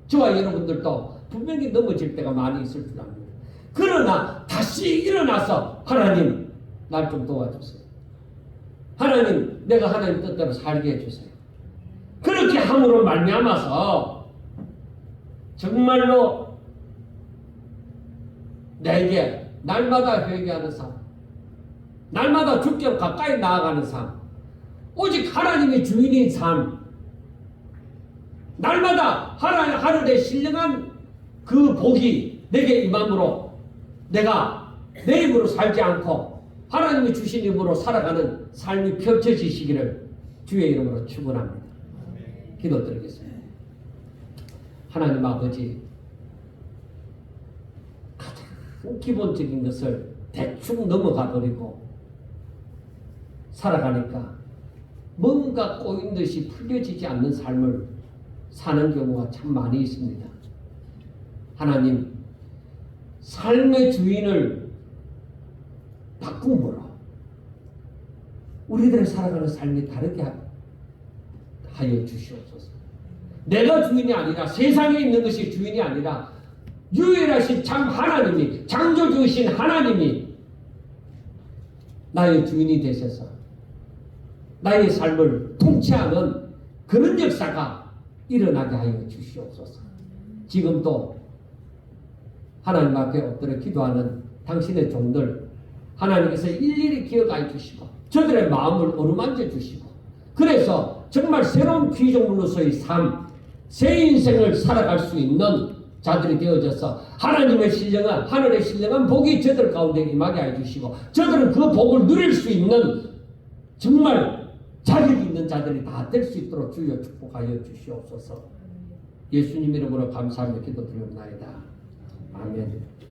저와 여러분들도 분명히 넘어질 때가 많이 있을 줄 압니다. 그러나 다시 일어나서 하나님 날 좀 도와주세요. 하나님 내가 하나님 뜻대로 살게 해주세요. 그렇게 함으로 말미암아서 정말로 내게 날마다 회개하는 삶, 날마다 주께 가까이 나아가는 삶, 오직 하나님의 주인인 삶, 날마다 하늘에 신령한 그 복이 내게 임함으로 내가 내 힘으로 살지 않고 하나님이 주신 힘으로 살아가는 삶이 펼쳐지시기를 주의 이름으로 축원합니다. 기도드리겠습니다. 하나님 아버지, 가장 기본적인 것을 대충 넘어가 버리고 살아가니까 뭔가 꼬인 듯이 풀려지지 않는 삶을 사는 경우가 참 많이 있습니다. 하나님, 삶의 주인을 바꿈으로 우리들의 살아가는 삶이 다르게 하여 주시옵소서. 내가 주인이 아니라, 세상에 있는 것이 주인이 아니라 유일하신 참 하나님이, 창조주이신 하나님이 나의 주인이 되셔서 나의 삶을 통치하는 그런 역사가 일어나게 하여 주시옵소서. 지금도 하나님 앞에 엎드려 기도하는 당신의 종들 하나님께서 일일이 기억하여 주시고 저들의 마음을 어루만져 주시고, 그래서 정말 새로운 피조물로서의 삶, 새 인생을 살아갈 수 있는 자들이 되어져서 하나님의 신령한, 하늘의 신령한 복이 저들 가운데 임하게 해주시고 저들은 그 복을 누릴 수 있는 정말 자격 있는 자들이 다 될 수 있도록 주여 축복하여 주시옵소서. 예수님 이름으로 감사하며 기도드리옵나이다. 아멘.